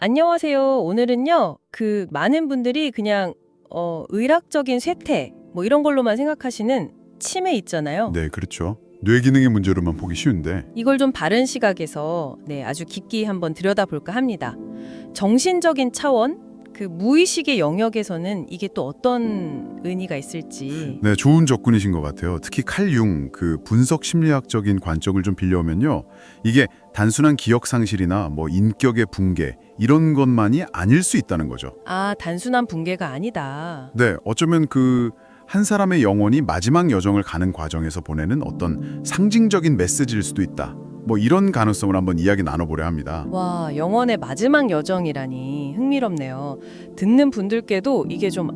안녕하세요. 오늘은요, 많은 분들이 그냥, 의학적인 쇠퇴, 뭐 이런 걸로만 생각하시는 치매 있잖아요. 네, 그렇죠. 뇌 기능의 문제로만 보기 쉬운데 이걸 좀 바른 시각에서, 아주 깊게 한번 들여다볼까 합니다. 정신적인 차원, 무의식의 영역에서는 이게 또 어떤 의미가 있을지. 네, 좋은 접근이신 것 같아요. 특히 칼 융, 분석 심리학적인 관점을 좀 빌려오면요. 이게 단순한 기억 상실이나 인격의 붕괴 이런 것만이 아닐 수 있다는 거죠. 아, 단순한 붕괴가 아니다. 네, 어쩌면 한 사람의 영혼이 마지막 여정을 가는 과정에서 보내는 어떤 상징적인 메시지일 수도 있다. 이런 가능성을 한번 이야기 나눠보려 합니다. 와, 영원의 마지막 여정이라니 흥미롭네요. 듣는 분들께도 이게 좀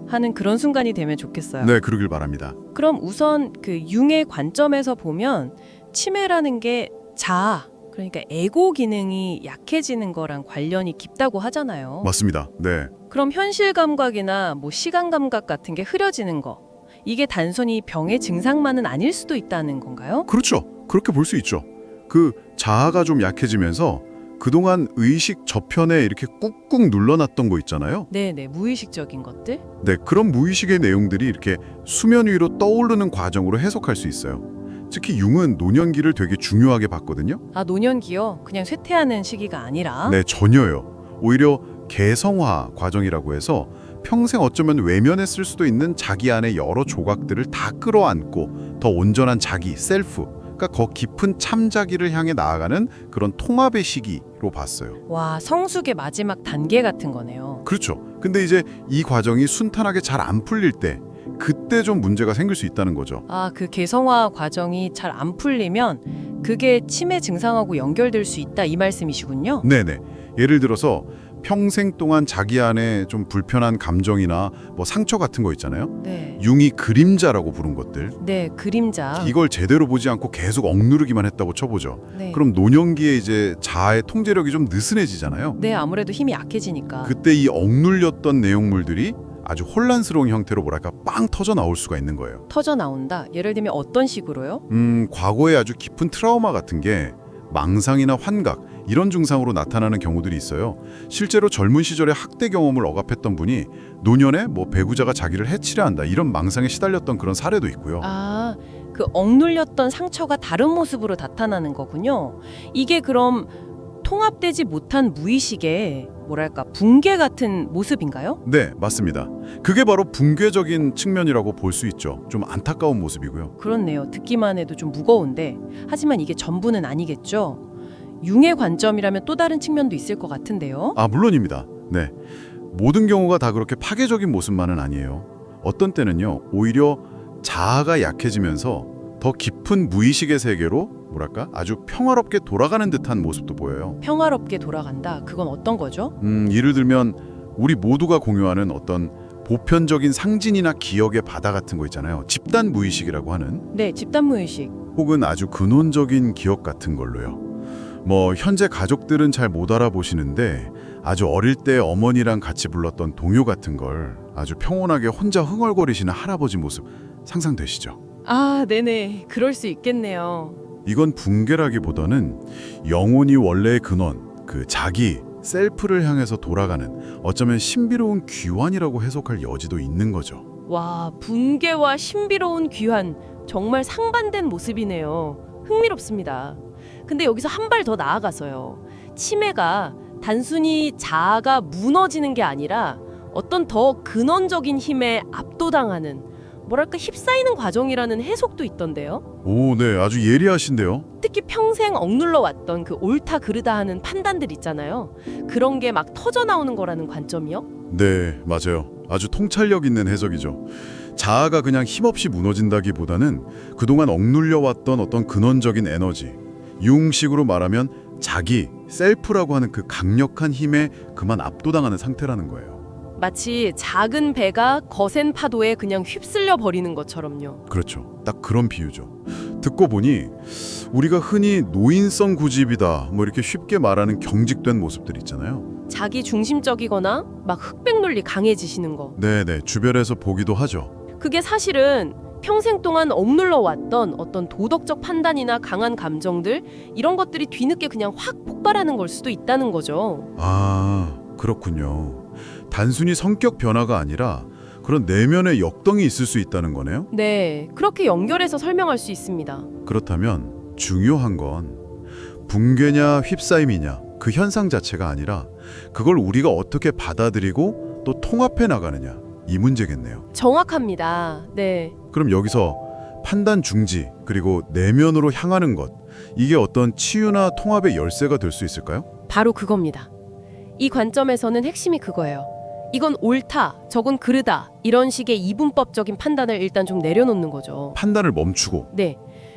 하는 그런 순간이 되면 좋겠어요. 네, 그러길 바랍니다. 그럼 우선 융의 관점에서 보면 치매라는 게 자아, 그러니까 에고 기능이 약해지는 거랑 관련이 깊다고 하잖아요. 맞습니다. 네. 그럼 현실 감각이나 시간 감각 같은 게 흐려지는 거, 이게 단순히 병의 증상만은 아닐 수도 있다는 건가요? 그렇죠. 그렇게 볼 수 있죠. 자아가 좀 약해지면서 그동안 의식 저편에 이렇게 꾹꾹 눌러놨던 거 있잖아요. 네네, 무의식적인 것들? 네, 그런 무의식의 내용들이 이렇게 수면 위로 떠오르는 과정으로 해석할 수 있어요. 특히 융은 노년기를 되게 중요하게 봤거든요. 아, 노년기요? 그냥 쇠퇴하는 시기가 아니라? 네, 전혀요. 오히려 개성화 과정이라고 해서 평생 어쩌면 외면했을 수도 있는 자기 안의 여러 조각들을 다 끌어안고 더 온전한 자기, 셀프, 더 깊은 참자기를 향해 나아가는 그런 통합의 시기로 봤어요. 와, 성숙의 마지막 단계 같은 거네요. 그렇죠. 근데 이제 이 과정이 순탄하게 잘 안 풀릴 때 그때 좀 문제가 생길 수 있다는 거죠. 아, 개성화 과정이 잘 안 풀리면 그게 치매 증상하고 연결될 수 있다 이 말씀이시군요. 네네. 예를 들어서 평생 동안 자기 안에 좀 불편한 감정이나 상처 같은 거 있잖아요. 네. 융이 그림자라고 부른 것들. 네, 그림자. 이걸 제대로 보지 않고 계속 억누르기만 했다고 쳐보죠. 네. 그럼 노년기에 이제 자아의 통제력이 좀 느슨해지잖아요. 네, 아무래도 힘이 약해지니까. 그때 이 억눌렸던 내용물들이 아주 혼란스러운 형태로 빵 터져 나올 수가 있는 거예요. 터져 나온다. 예를 들면 어떤 식으로요? 과거에 아주 깊은 트라우마 같은 게 망상이나 환각 이런 증상으로 나타나는 경우들이 있어요. 실제로 젊은 시절에 학대 경험을 억압했던 분이 노년에 배구자가 자기를 해치려 한다 이런 망상에 시달렸던 그런 사례도 있고요. 아, 억눌렸던 상처가 다른 모습으로 나타나는 거군요. 이게 그럼 통합되지 못한 무의식의 붕괴 같은 모습인가요? 네, 맞습니다. 그게 바로 붕괴적인 측면이라고 볼 수 있죠. 좀 안타까운 모습이고요. 그렇네요. 듣기만 해도 좀 무거운데 하지만 이게 전부는 아니겠죠. 융의 관점이라면 또 다른 측면도 있을 것 같은데요. 아, 물론입니다. 네, 모든 경우가 다 그렇게 파괴적인 모습만은 아니에요. 어떤 때는요, 오히려 자아가 약해지면서 더 깊은 무의식의 세계로 아주 평화롭게 돌아가는 듯한 모습도 보여요. 평화롭게 돌아간다. 그건 어떤 거죠? 예를 들면 우리 모두가 공유하는 어떤 보편적인 상징이나 기억의 바다 같은 거 있잖아요. 집단 무의식이라고 하는. 네, 집단 무의식. 혹은 아주 근원적인 기억 같은 걸로요. 현재 가족들은 잘 못 알아보시는데 아주 어릴 때 어머니랑 같이 불렀던 동요 같은 걸 아주 평온하게 혼자 흥얼거리시는 할아버지 모습 상상되시죠? 아, 네네. 그럴 수 있겠네요. 이건 붕괴라기보다는 영혼이 원래의 근원, 자기, 셀프를 향해서 돌아가는 어쩌면 신비로운 귀환이라고 해석할 여지도 있는 거죠. 와, 붕괴와 신비로운 귀환. 정말 상반된 모습이네요. 흥미롭습니다. 근데 여기서 한 발 더 나아가서요. 치매가 단순히 자아가 무너지는 게 아니라 어떤 더 근원적인 힘에 압도당하는 휩싸이는 과정이라는 해석도 있던데요. 오, 네, 아주 예리하신데요. 특히 평생 억눌러 왔던 옳다 그르다 하는 판단들 있잖아요. 그런 게 막 터져 나오는 거라는 관점이요. 네, 맞아요. 아주 통찰력 있는 해석이죠. 자아가 그냥 힘없이 무너진다기보다는 그동안 억눌려 왔던 어떤 근원적인 에너지, 융식으로 말하면 자기, 셀프라고 하는 강력한 힘에 그만 압도당하는 상태라는 거예요. 마치 작은 배가 거센 파도에 그냥 휩쓸려 버리는 것처럼요. 그렇죠. 딱 그런 비유죠. 듣고 보니 우리가 흔히 노인성 구집이다 이렇게 쉽게 말하는 경직된 모습들 있잖아요. 자기 중심적이거나 흑백 논리 강해지시는 거. 네네, 주변에서 보기도 하죠. 그게 사실은 평생 동안 억눌러 왔던 어떤 도덕적 판단이나 강한 감정들 이런 것들이 뒤늦게 그냥 확 폭발하는 걸 수도 있다는 거죠. 아, 그렇군요. 단순히 성격 변화가 아니라 그런 내면의 역동이 있을 수 있다는 거네요. 네, 그렇게 연결해서 설명할 수 있습니다. 그렇다면 중요한 건 붕괴냐 휩싸임이냐 그 현상 자체가 아니라 그걸 우리가 어떻게 받아들이고 또 통합해 나가느냐 이 문제겠네요. 정확합니다. 네. 그럼 여기서 판단 중지 그리고 내면으로 향하는 것 이게 어떤 치유나 통합의 열쇠가 될 수 있을까요? 바로 그겁니다. 이 관점에서는 핵심이 그거예요. 이건 옳다, 저건 그르다 이런 식의 이분법적인 판단을 일단 좀 내려놓는 거죠. 판단을 멈추고 네.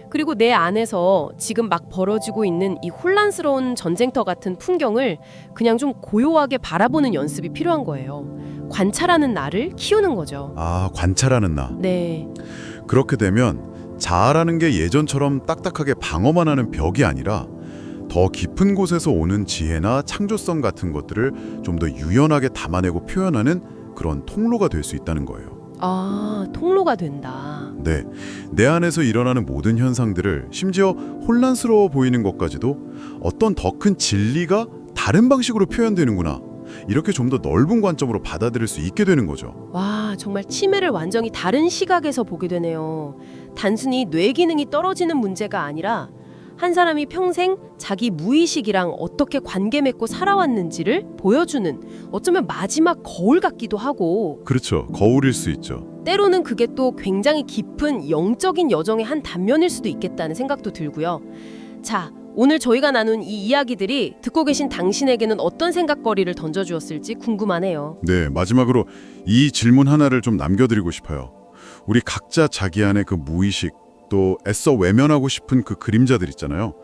그리고 내 안에서 지금 막 벌어지고 있는 이 혼란스러운 전쟁터 같은 풍경을 그냥 좀 고요하게 바라보는 연습이 필요한 거예요. 관찰하는 나를 키우는 거죠. 아 관찰하는 나. 네. 그렇게 되면 자아라는 게 예전처럼 딱딱하게 방어만 하는 벽이 아니라 더 깊은 곳에서 오는 지혜나 창조성 같은 것들을 좀 더 유연하게 담아내고 표현하는 그런 통로가 될 수 있다는 거예요. 아, 통로가 된다. 네, 내 안에서 일어나는 모든 현상들을 심지어 혼란스러워 보이는 것까지도 어떤 더 큰 진리가 다른 방식으로 표현되는구나. 이렇게 좀 더 넓은 관점으로 받아들일 수 있게 되는 거죠. 와, 정말 치매를 완전히 다른 시각에서 보게 되네요. 단순히 뇌 기능이 떨어지는 문제가 아니라 한 사람이 평생 자기 무의식이랑 어떻게 관계 맺고 살아왔는지를 보여주는 어쩌면 마지막 거울 같기도 하고 그렇죠. 거울일 수 있죠. 때로는 그게 또 굉장히 깊은 영적인 여정의 한 단면일 수도 있겠다는 생각도 들고요. 자, 오늘 저희가 나눈 이 이야기들이 듣고 계신 당신에게는 어떤 생각거리를 던져주었을지 궁금하네요. 네, 마지막으로 이 질문 하나를 좀 남겨드리고 싶어요. 우리 각자 자기 안에 그 무의식 또 애써 외면하고 싶은 그 그림자들 있잖아요.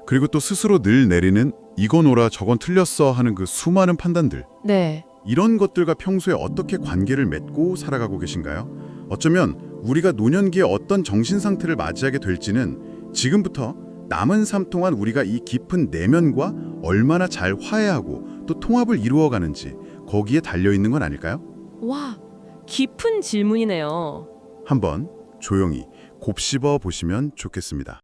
그리고 또 스스로 늘 내리는 이건 옳아 저건 틀렸어 하는 그 수많은 판단들. 네. 이런 것들과 평소에 어떻게 관계를 맺고 살아가고 계신가요? 어쩌면 우리가 노년기에 어떤 정신 상태를 맞이하게 될지는 지금부터 남은 삶 동안 우리가 이 깊은 내면과 얼마나 잘 화해하고 또 통합을 이루어가는지 거기에 달려있는 건 아닐까요? 와, 깊은 질문이네요. 한번 조용히 곱씹어 보시면 좋겠습니다.